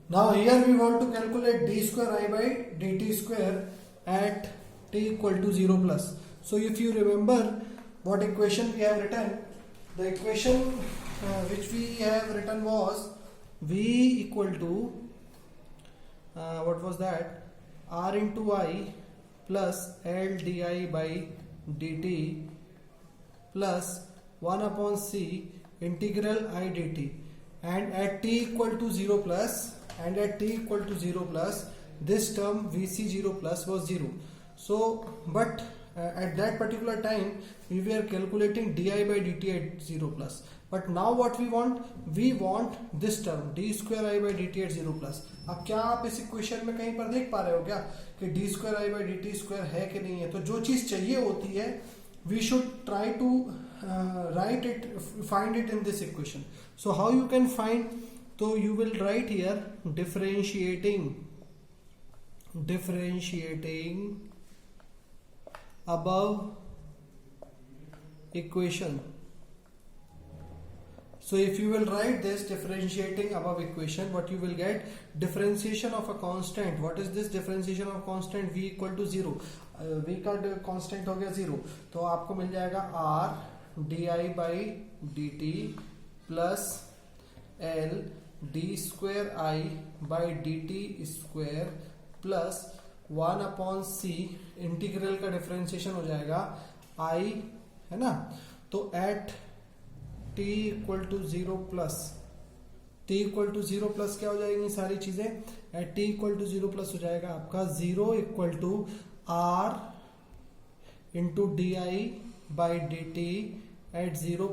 Now here we want to calculate d square I by dt square at t equal to 0 plus. So if you remember what equation we have written, the equation which we have written was v equal to what was that, r into I plus L di by dt plus 1 upon c integral I dt, and at t equal to 0 plus this term vc0 plus was 0. So but at that particular time we were calculating di by dt at 0 plus, but now what we want this term d square I by dt at 0 plus. अब क्या आप इस equation में कहीं पर देख पा रहे हो क्या कि d square I by dt square है कि नहीं है? तो जो चीज चाहिए होती है we should try to find it in this equation. So how you can find? So you will write here differentiating above equation. So if you will write this differentiating above equation, what you will get, differentiation of a constant. What is this differentiation of constant? V equal to 0. V का constant हो गया 0, तो आपको मिल जाएगा r di by dt plus L d square I by dt square plus 1 upon c integral का differentiation हो जाएगा I, है ना? तो at t equal to 0 plus क्या हो जाएगी सारी चीजें? At t equal to 0 plus हो जाएगा आपका 0 equal to r into d I by d t at 0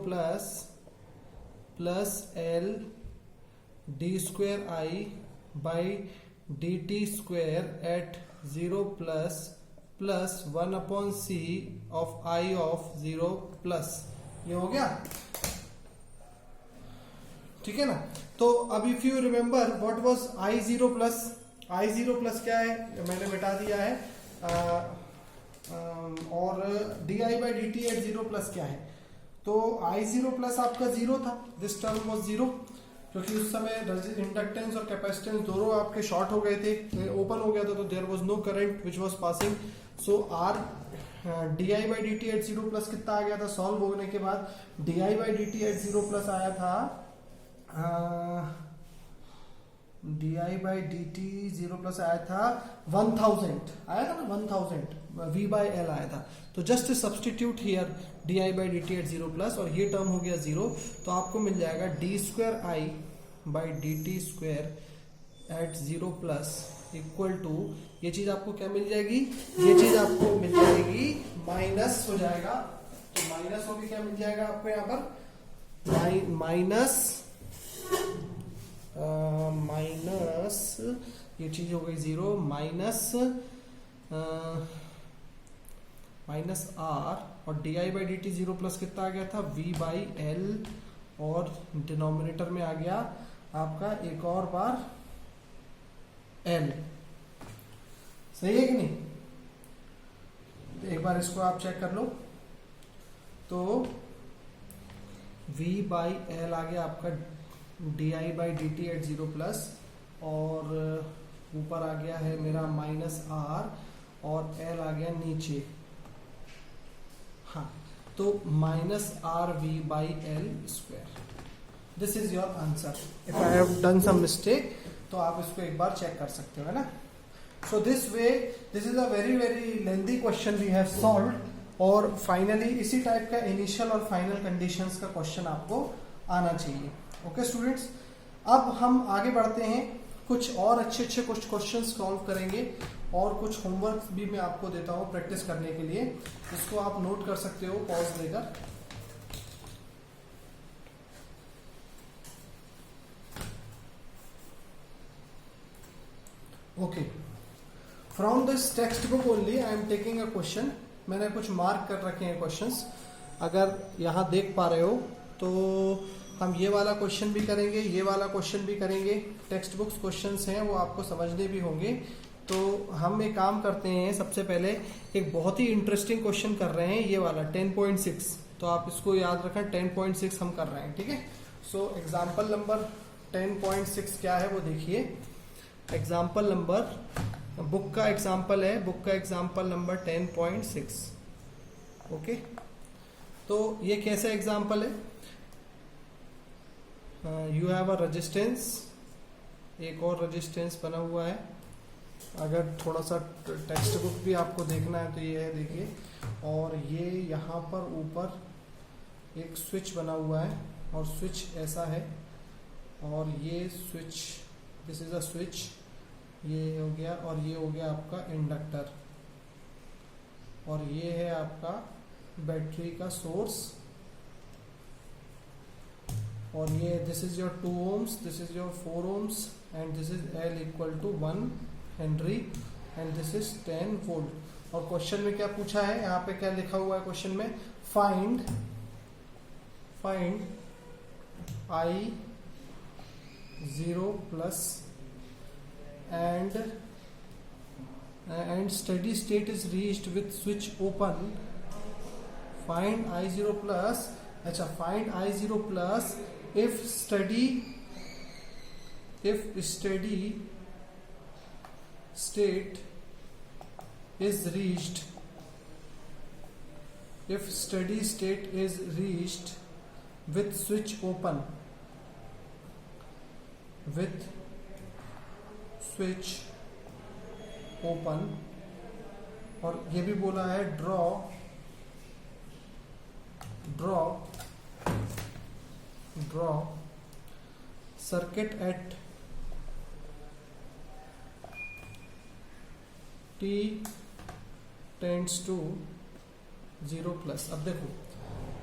plus L d square I by d t square at 0 plus 1 upon c of I of 0 plus. ये हो गया, ठीक है ना? तो अब if you remember what was I0 plus क्या है, मैंने मिटा दिया है. और d I by d t at 0 plus क्या है? तो I0 प्लस आपका 0 था, दिस टर्म वाज 0, क्योंकि उस समय इंडक्टेंस और कैपेसिटेंस दोनों आपके शॉर्ट हो गए थे, ओपन हो गया था, तो there was no current which was passing. So R d I by d t at 0 plus कितना आ गया था? सॉल्व होने के बाद d I by d t at 0 plus आया था d I by d t 0 plus आया था 1000 आया था ना, 1000 v बाई एल आया था. तो just substitute here d I by d t at 0 plus, और ये टर्म हो गया 0, तो आपको मिल जाएगा d square I by d t square at 0 plus equal to, ये चीज आपको क्या मिल जाएगी? ये चीज आपको मिल जाएगी माइनस हो जाएगा. तो माइनस होगी, क्या मिल जाएगा आपको यहाँ पर? माइनस ये चीज हो गई 0 माइनस आर, और d I by d t 0 plus कितना आ गया था? v बाई एल, और डिनोमिनेटर में आ गया आपका एक और बार l. सही है कि नहीं? एक बार इसको आप चेक कर लो. तो v बाई एल आ गया आपका d I by d t at 0 plus, और ऊपर आ गया है मेरा माइनस आर, और एल आ गया नीचे. हाँ, तो minus R V by L square. This is your answer. If I have done some mistake तो आप इसको एक बार चेक कर सकते हो, है ना? So this way, this is a very very lengthy question we have solved, और फाइनली इसी टाइप का इनिशियल और फाइनल कंडीशंस का क्वेश्चन आपको आना चाहिए. ओके स्टूडेंट्स, अब हम आगे बढ़ते हैं, कुछ और अच्छे कुछ क्वेश्चंस सॉल्व करेंगे, और कुछ होमवर्क भी मैं आपको देता हूं प्रैक्टिस करने के लिए. इसको आप नोट कर सकते हो पॉज लेकर. Okay, from this text book only I am taking a question. मैंने कुछ मार्क कर रखे हैं क्वेश्चंस. अगर यहाँ देख पा रहे हो तो हम ये वाला क्वेश्चन भी करेंगे, ये वाला क्वेश्चन भी करेंगे. टेक्स्ट बुक्स क्वेश्चंस हैं, वो आपको समझने भी होंगे. तो हम एक काम करते हैं, सबसे पहले एक बहुत ही इंटरेस्टिंग क्वेश्चन कर रहे हैं, ये वाला 10.6. तो आप इसको याद रखें, 10.6 हम कर रहे हैं, ठीक है? सो एग्जाम्पल नंबर 10.6 क्या है वो देखिए. एग्जाम्पल नंबर, बुक का एग्जाम्पल है, बुक का एग्जाम्पल नंबर 10.6। ओके, तो ये कैसा एग्जाम्पल है? यू हैव अ रेजिस्टेंस, एक और रेजिस्टेंस बना हुआ है। अगर थोड़ा सा टेक्स्ट बुक भी आपको देखना है तो ये है, देखिए। और ये यहाँ पर ऊपर एक स्विच बना हुआ है, और स्विच ऐसा है, और ये switch, this is a switch, ये हो गया, और ये हो गया आपका इंडक्टर, और ये है आपका बैटरी का सोर्स, और ये this is your 2 ohms, this is your 4 ohms, and this is L equal to 1 henry, and this is 10 volt. और क्वेश्चन में क्या पूछा है, यहाँ पे क्या लिखा हुआ है क्वेश्चन में? Find I0 plus and steady state is reached with switch open. Find I0 plus, अच्छा, find I0 plus if steady state is reached, if steady state is reached with switch open, with switch open, और ये भी बोला है draw circuit at t tends to 0 plus. अब देखो,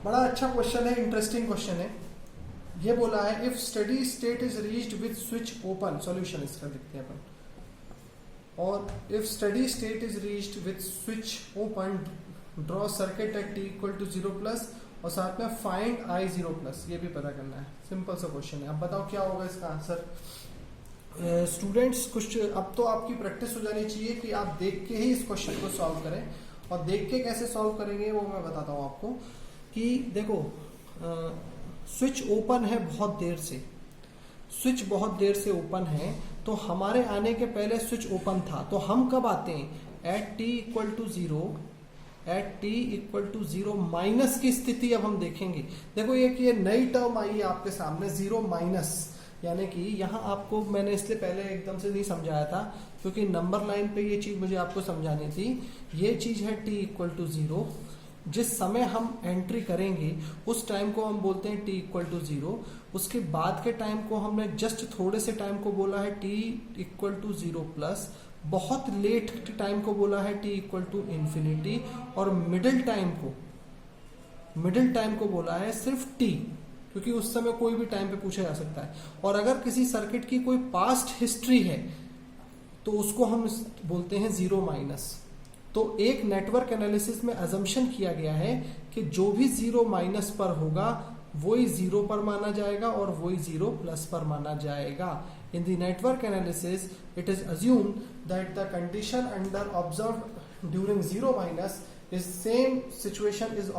बड़ा अच्छा क्वेश्चन है, इंटरेस्टिंग क्वेश्चन है। ये बोला है if steady state is reached with switch open, solution इसका देखते हैं अपन। और if steady state is reached with switch open, draw circuit at t equal to 0 plus, और साथ में फाइंड I0 प्लस, ये भी पता करना है। सिंपल सा क्वेश्चन है। अब बताओ क्या होगा इसका आंसर। स्टूडेंट्स, कुछ अब तो आपकी प्रैक्टिस हो जानी चाहिए कि आप देख के ही इस क्वेश्चन को सॉल्व करें, और देख के कैसे सॉल्व करेंगे वो मैं बताता हूँ आपको। कि देखो, स्विच ओपन है बहुत देर से, स्विच बहुत देर से ओपन है, तो हमारे आने के पहले स्विच ओपन था, तो हम कब आते हैं? At t equal to 0, at t equal to 0 minus की स्थिति अब हम देखेंगे। देखो, ये नई टर्म आई है आपके सामने, 0 माइनस, यानी कि यहाँ आपको मैंने इसलिए पहले एकदम से नहीं समझाया था, क्योंकि नंबर लाइन पे ये चीज मुझे आपको समझानी थी। ये चीज है t इक्वल टू 0, जिस समय हम एंट्री करेंगे उस टाइम को हम बोलते हैं t इक्वल टू 0। उसके बाद के टाइम को हमने जस्ट थोड़े से टाइम को बोला है t इक्वल टू 0 प्लस, बहुत लेट टाइम को बोला है t इक्वल टू इन्फिनिटी, और मिडिल टाइम को बोला है सिर्फ t, क्योंकि उस समय कोई भी टाइम पे पूछा जा सकता है। और अगर किसी सर्किट की कोई पास्ट हिस्ट्री है तो उसको हम बोलते हैं 0 माइनस। तो एक नेटवर्क एनालिसिस में अजम्पशन किया गया है कि जो भी 0 माइनस पर होगा वही 0 पर माना जाएगा और वही 0 प्लस पर माना जाएगा। In the network analysis it is assumed that the condition under observed during 0 minus is same situation is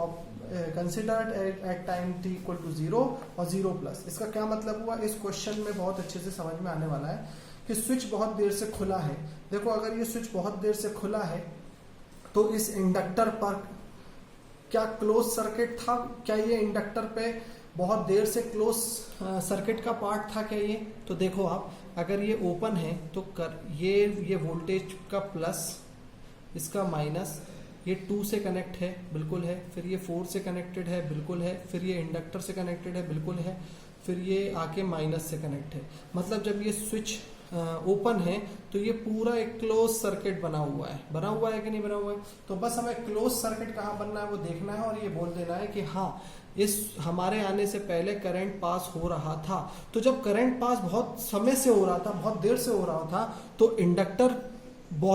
considered at time t equal to 0 और 0 प्लस। इसका क्या मतलब हुआ, इस क्वेश्चन में बहुत अच्छे से समझ में आने वाला है कि स्विच बहुत देर से खुला है। देखो, अगर ये स्विच बहुत देर से खुला है तो इस इंडक्टर पर क्या क्लोज सर्किट था? क्या ये इंडक्टर पे बहुत देर से क्लोज सर्किट का पार्ट था क्या ये? तो देखो आप, अगर ये ओपन है तो ये वोल्टेज का प्लस, इसका माइनस, ये 2 से कनेक्ट है, बिल्कुल है, फिर ये 4 से कनेक्टेड है, बिल्कुल है, फिर ये इंडक्टर से कनेक्टेड है, बिल्कुल है, फिर ये आके माइनस से कनेक्ट है। मतलब जब ये स्विच ओपन है तो ये पूरा एक क्लोज सर्किट बना हुआ है कि नहीं बना हुआ है? तो बस हमें क्लोज सर्किट कहाँ बनना है वो देखना है, और ये बोल देना है कि हाँ, इस हमारे आने से पहले करंट पास हो रहा था। तो जब करंट पास बहुत समय से हो रहा था, बहुत देर से हो रहा था, तो इंडक्टर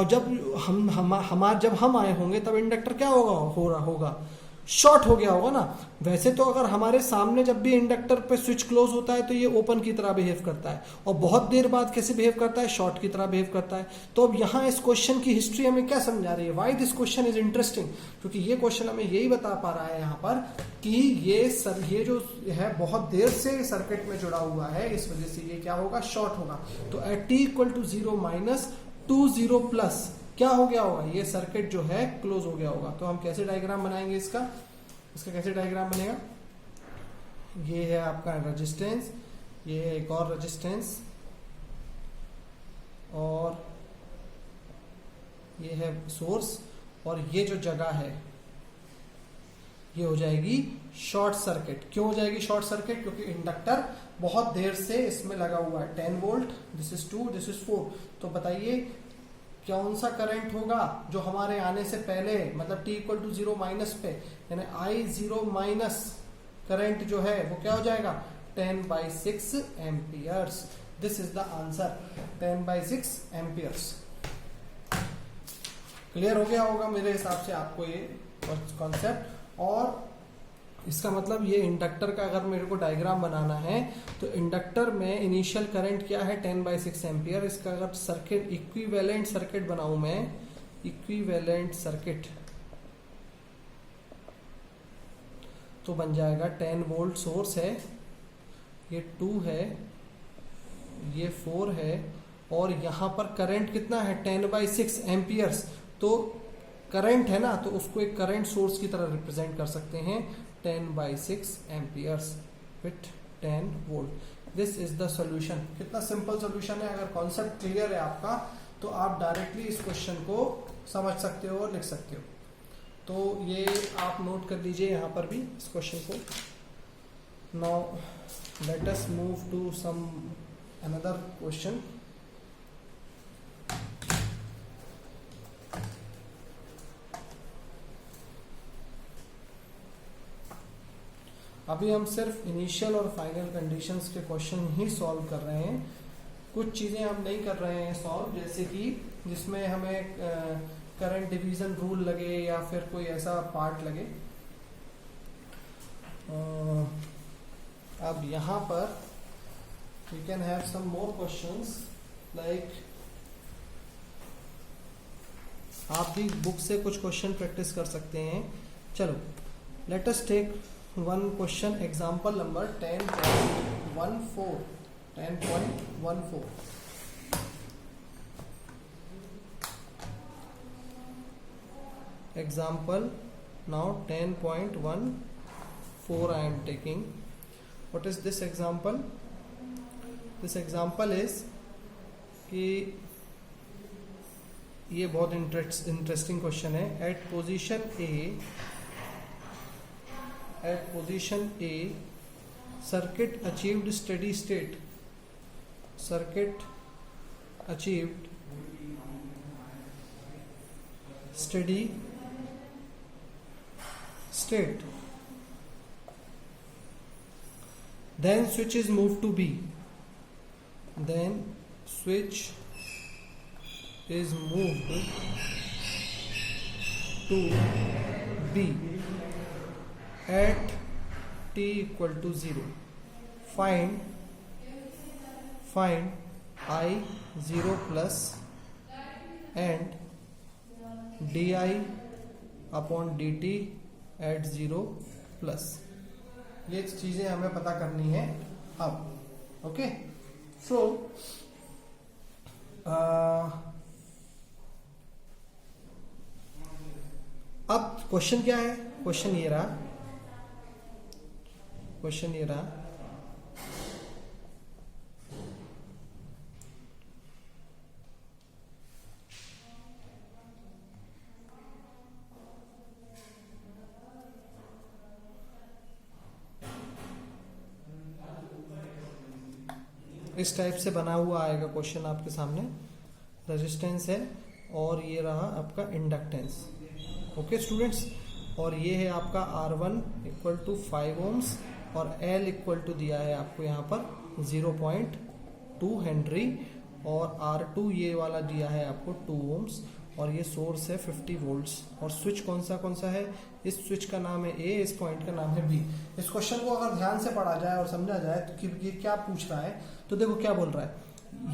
जब हम आए होंगे तब इंडक्टर क्या होगा? शॉर्ट हो गया होगा ना। वैसे तो अगर हमारे सामने जब भी इंडक्टर पे स्विच क्लोज होता है तो ये ओपन की तरह बिहेव करता है, और बहुत देर बाद कैसे बिहेव करता है, शॉर्ट की तरह बिहेव करता है। तो अब यहाँ इस क्वेश्चन की हिस्ट्री हमें क्या समझा रही है, why this question is interesting, क्योंकि ये क्वेश्चन हमें यही बता पा रहा है यहाँ पर कि ये जो है बहुत देर से सर्किट में जुड़ा हुआ है, इस वजह से ये क्या होगा, शॉर्ट होगा। तो at t equal to 0 minus 2 0 plus क्या हो गया होगा, ये सर्किट जो है क्लोज हो गया होगा। तो हम कैसे डायग्राम बनाएंगे इसका कैसे डायग्राम बनेगा, ये है आपका रेजिस्टेंस, ये है एक और रेजिस्टेंस, और ये है सोर्स, और ये जो जगह है ये हो जाएगी शॉर्ट सर्किट। क्यों हो जाएगी शॉर्ट सर्किट, क्योंकि इंडक्टर बहुत देर से इसमें लगा हुआ है। 10 volt, this is 2, this is 4। तो बताइए कौन सा करंट होगा जो हमारे आने से पहले, मतलब t इक्वल टू 0 माइनस पे, यानी I0 माइनस करंट जो है वो क्या हो जाएगा, 10/6 amperes. This is the answer, 10/6 amperes. Clear हो गया होगा मेरे हिसाब से आपको ये कॉन्सेप्ट। और इसका मतलब ये इंडक्टर का अगर मेरे को डायग्राम बनाना है तो इंडक्टर में इनिशियल करंट क्या है, 10/6 एम्पियर। इसका अगर सर्किट इक्विवेलेंट सर्किट बनाऊं मैं, इक्विवेलेंट सर्किट, तो बन जाएगा 10 वोल्ट सोर्स है, ये 2 है, ये 4 है, और यहां पर करंट कितना है, 10/6 एम्पियर्स। तो करंट है ना, तो उसको एक करंट सोर्स की तरह रिप्रेजेंट कर सकते हैं, 10/6 amperes with 10 volt. This is the solution. कितना सिंपल सॉल्यूशन है। अगर कॉन्सेप्ट क्लियर है आपका तो आप डायरेक्टली इस क्वेश्चन को समझ सकते हो और लिख सकते हो। तो ये आप नोट कर लीजिए यहाँ पर भी इस क्वेश्चन को। Now let us move to some another question. अभी हम सिर्फ इनिशियल और फाइनल कंडीशंस के क्वेश्चन ही सॉल्व कर रहे हैं। कुछ चीज़ें हम नहीं कर रहे हैं सॉल्व, जैसे कि जिसमें हमें करंट डिवीजन रूल लगे या फिर कोई ऐसा पार्ट लगे। अब यहाँ पर we can have some more questions, like आप भी बुक से कुछ क्वेश्चन प्रैक्टिस कर सकते हैं। चलो let us take one question, example number 10.14. 10.14. Example now 10.14 I am taking. What is this example? This example is कि ये बहुत इंटरेस्टिंग क्वेश्चन है। At position A, circuit achieved steady state. Circuit achieved steady state. Then switch is moved to B. Then switch is moved to B. At t equal to 0, find I0 plus and di upon dt at 0 plus। ये चीजें हमें पता करनी है अब। Okay, सो अब question क्या है, क्वेश्चन ये रहा, इस टाइप से बना हुआ आएगा क्वेश्चन आपके सामने। रेजिस्टेंस है और ये रहा आपका इंडक्टेंस। ओके स्टूडेंट्स, और ये है आपका R1 इक्वल टू 5 ओम्स और L इक्वल टू दिया है आपको यहाँ पर 0.2 हेनरी, और R2 ये वाला दिया है आपको 2 ओम्स, और ये सोर्स है 50 वोल्ट्स, और स्विच कौन सा है, इस स्विच का नाम है ए, इस पॉइंट का नाम है बी। इस क्वेश्चन को अगर ध्यान से पढ़ा जाए और समझा जाए तो कि ये क्या पूछ रहा है, तो देखो क्या बोल रहा है,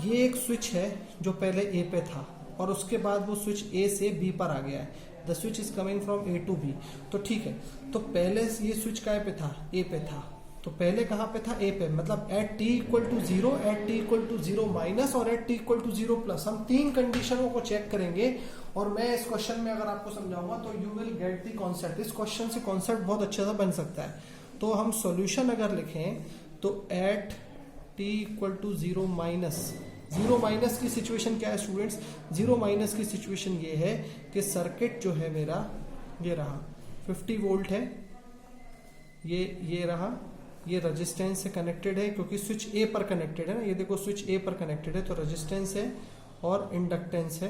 ये एक स्विच है जो पहले ए पे था और उसके बाद वो स्विच ए से बी पर आ गया है। The switch is coming from A to B. तो ठीक है, तो पहले ये स्विच काय पे था, ए पे था, तो पहले कहाँ पे था, ए पे, मतलब at t equal to zero, at t equal to zero minus और at t equal to zero plus. हम तीन कंडीशनों को चेक करेंगे और मैं इस क्वेश्चन में अगर आपको समझाऊंगा तो you will get the concept. इस क्वेश्चन से कॉन्सेप्ट बहुत अच्छे से बन सकता है। तो हम सॉल्यूशन अगर लिखें तो at t equal to zero minus, zero minus की सिचुएशन क्या है स्टूडेंट्स, जीरो माइनस की सिचुएशन ये है कि सर्किट जो है मेरा ये रहा 50 वोल्ट है, ये रहा, ये रेजिस्टेंस से कनेक्टेड है क्योंकि स्विच ए पर कनेक्टेड है ना, ये देखो स्विच ए पर कनेक्टेड है, तो रेजिस्टेंस है और इंडक्टेंस है,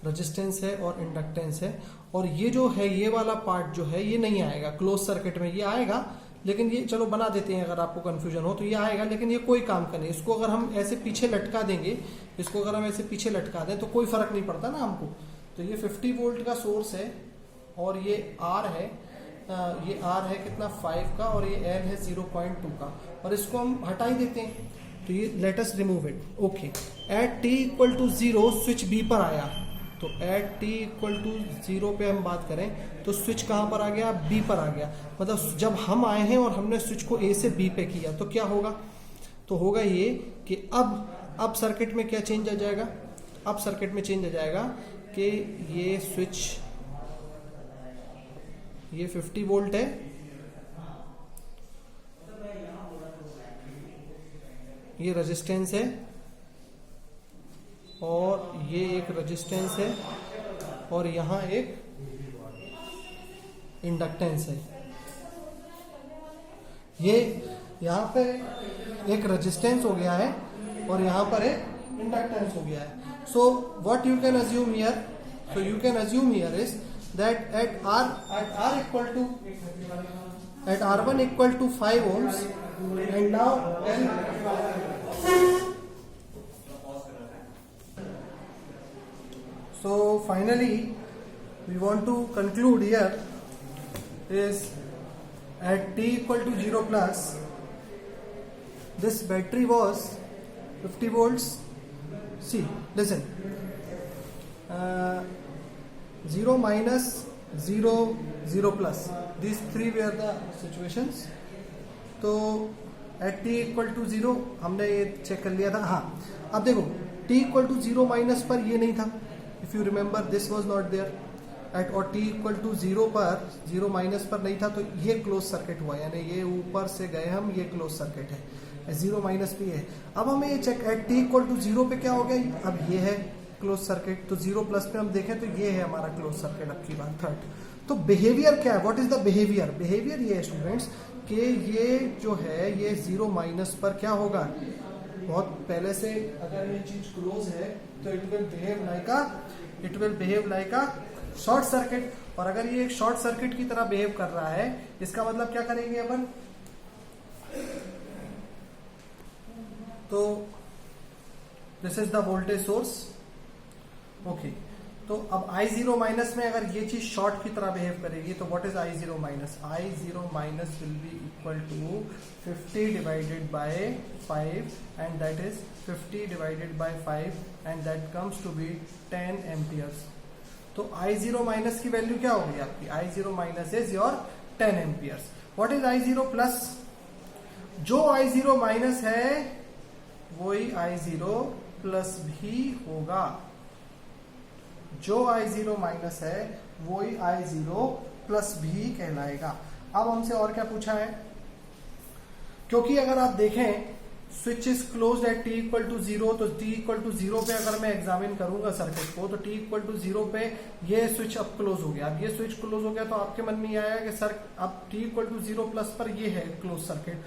रेजिस्टेंस है और इंडक्टेंस है। और ये जो है ये वाला पार्ट जो है ये नहीं आएगा क्लोज सर्किट में, ये आएगा लेकिन ये चलो बना देते हैं अगर आपको कंफ्यूजन हो तो, ये आएगा लेकिन ये कोई काम का नहीं। इसको अगर हम ऐसे पीछे लटका देंगे, इसको अगर हम ऐसे पीछे लटका दें तो कोई फर्क नहीं पड़ता ना हमको। तो ये 50 वोल्ट का सोर्स है और ये आर है, ये आर है कितना 5 का और ये एल है 0.2 का, और इसको हम हटा ही देते हैं। तो ये let us remove it. Okay, at t equal to zero switch B पर आया, तो at t equal to zero पे हम बात करें तो स्विच कहाँ पर आ गया, बी पर आ गया। मतलब जब हम आए हैं और हमने स्विच को ए से बी पे किया तो क्या होगा, तो होगा ये कि अब सर्किट में क्या चेंज आ जाएगा, अब सर्किट में चेंज आ जाएगा कि ये स्विच, ये 50 वोल्ट है, ये रेजिस्टेंस है और ये एक रेजिस्टेंस है और यहाँ एक इंडक्टेंस है। ये यहाँ पे एक रेजिस्टेंस हो गया है और यहाँ पर एक इंडक्टेंस हो गया है। So what you can assume here, so you can assume here is that at R equal to, at R1 equal to 5 ohms and now so finally we want to conclude here is at t equal to 0 plus this battery was 50 volts. See, listen, 0 minus 0 0 plus, these three were the situations. तो at t equal to 0 हमने ये check कर लिया था। हाँ, अब देखो t equal to 0 minus पर ये नहीं था, if you remember this was not there at, और t इक्वल टू 0 पर, 0 माइनस पर नहीं था, तो ये क्लोज सर्किट हुआ, यानी ये ऊपर से गए हम, ये क्लोज सर्किट है, 0 माइनस भी है। अब हमें ये check at t equal to 0 पे क्या हो गया, अब ये है क्लोज सर्किट, तो 0 प्लस पे हम देखें तो ये है हमारा क्लोज सर्किट। अब की बात थर्ड, तो बिहेवियर क्या है, what is the behaviour, behaviour ये है स्टूडेंट्स कि ये जो है ये 0 माइनस पर क्या होगा, बहुत पहले से अगर ये चीज क्लोज है तो it will behave like a short circuit, और अगर ये एक शॉर्ट सर्किट की तरह बिहेव कर रहा है इसका मतलब क्या करेंगे अपन, तो this is the voltage source. Okay, तो अब I0 माइनस में अगर ये चीज शॉर्ट की तरह बिहेव करेगी तो what is I0 minus, I0 minus will be equal to 50 divided by 5 and that is 50 divided by 5 and that comes to be 10 amperes. तो I0 माइनस की वैल्यू क्या होगी आपकी, I0 minus is your 10 amperes. What is I0 plus, जो I0 minus है वही I0 plus भी होगा, जो I0 माइनस है वही I0 प्लस भी कहलाएगा। अब हमसे और क्या पूछा है, क्योंकि अगर आप देखें switch is closed at t equal to 0, तो t इक्वल टू 0 पे अगर मैं एग्जामिन करूंगा सर्किट को तो t इक्वल टू 0 पे ये स्विच अब क्लोज हो गया। अब ये स्विच क्लोज हो गया तो आपके मन में ये आया कि सर अब t इक्वल टू 0 प्लस पर ये है क्लोज सर्किट,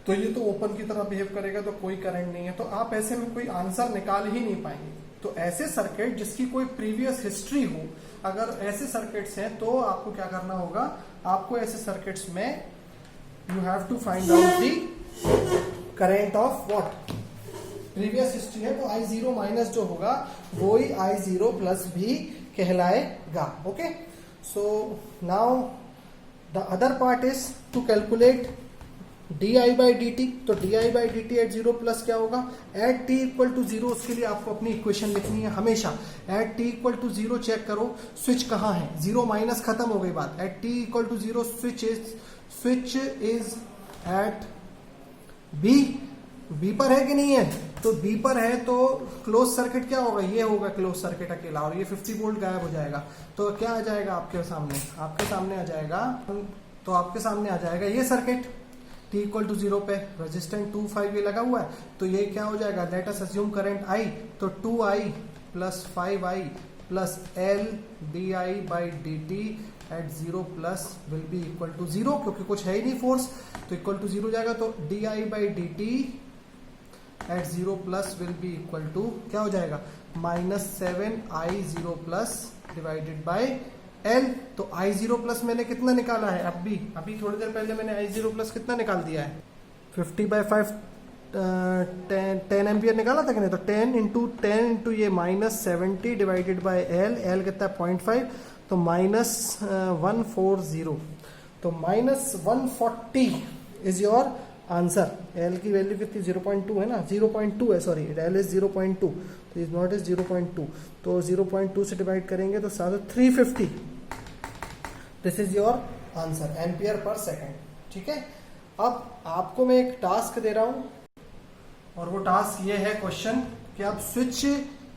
तो ये तो ओपन की तरह बिहेव करेगा, तो कोई करंट नहीं है, तो आप ऐसे में कोई आंसर निकाल ही नहीं पाएंगे। तो ऐसे सर्किट जिसकी कोई प्रीवियस हिस्ट्री हो, अगर ऐसे सर्किट्स हैं तो आपको क्या करना होगा, आपको ऐसे सर्किट्स में you have to find out the current of what, previous history है, तो I0 माइनस जो होगा वो ही I0 प्लस भी कहलाएगा. Okay, so now the other part is to calculate di by dt. तो di by dt eight 0 plus क्या होगा, एट t इक्वल टू 0. उसके लिए आपको अपनी इक्वेशन लिखनी है हमेशा. At t equal to 0 check करो स्विच कहाँ है, 0 माइनस खत्म हो गई बात. At t equal to 0 switch is at B पर है कि नहीं है, तो बी पर है तो क्लोज सर्किट क्या होगा, ये होगा क्लोज सर्किट अकेला, और ये 50 वोल्ट गायब हो जाएगा. तो क्या आ जाएगा आपके सामने आ जाएगा, तो आपके सामने आ जाएगा ये सर्किट t इक्वल टू 0 पे. रेजिस्टेंस 2,5 ये लगा हुआ है, तो ये क्या हो जाएगा, let us assume current I, तो 2I plus 5I plus L di by dt eight 0 plus will be equal to 0, क्योंकि कुछ है ही नहीं फोर्स, तो इक्वल टू 0 जाएगा. तो di by dt eight 0 plus will be equal to क्या हो जाएगा, minus 7I0 plus divided by L. तो I0 प्लस मैंने कितना निकाला है, अभी थोड़ी देर पहले मैंने I0 प्लस कितना निकाल दिया है, 50/5 10 एम्पियर निकाला था कि नहीं. तो 10 इंटू ये माइनस 70 डिवाइडेड बाई L कितना है 0.5, तो माइनस 140. तो minus 140 is your answer. L की वैल्यू कितनी 0.2 है ना, 0.2 है, सॉरी L इज 0.2, तो इज नॉट इज 0.2. तो 0.2 से डिवाइड करेंगे तो 350. This is your answer, ampere per second. ठीक है, अब आपको मैं एक टास्क दे रहा हूं, और वो टास्क ये है क्वेश्चन कि आप स्विच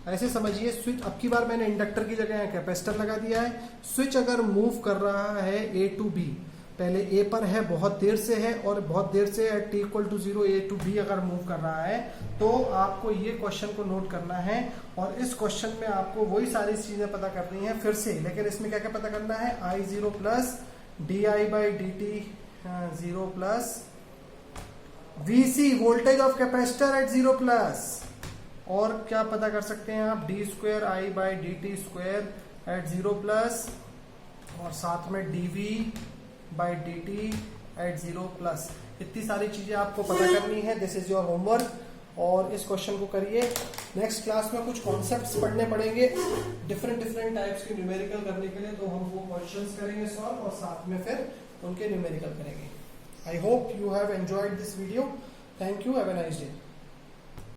ऐसे समझिए, स्विच अब की बार मैंने इंडक्टर की जगह कैपेसिटर लगा दिया है. स्विच अगर मूव कर रहा है A टू B, पहले A पर है, बहुत देर से है, और बहुत देर से at t equal to 0 A to B अगर मूव कर रहा है, तो आपको ये क्वेश्चन को नोट करना है. और इस क्वेश्चन में आपको वही सारी चीजें पता करनी है फिर से, लेकिन इसमें क्या क्या पता करना है, I0 plus di by dt 0 plus VC voltage of capacitor at 0 plus, और क्या पता कर सकते हैं आप, d square I by dt square at 0 plus, और साथ में dV by dt eight 0 plus. इतनी सारी चीजें आपको पता करनी है. दिस इज योर होमवर्क, और इस क्वेश्चन को करिए. नेक्स्ट क्लास में कुछ कॉन्सेप्ट्स पढ़ने पड़ेंगे डिफरेंट टाइप्स के न्यूमेरिकल करने के लिए, तो हम वो क्वेश्चंस करेंगे सॉल्व, और साथ में फिर उनके न्यूमेरिकल करेंगे. I hope you have enjoyed this video. Thank you, have a nice day.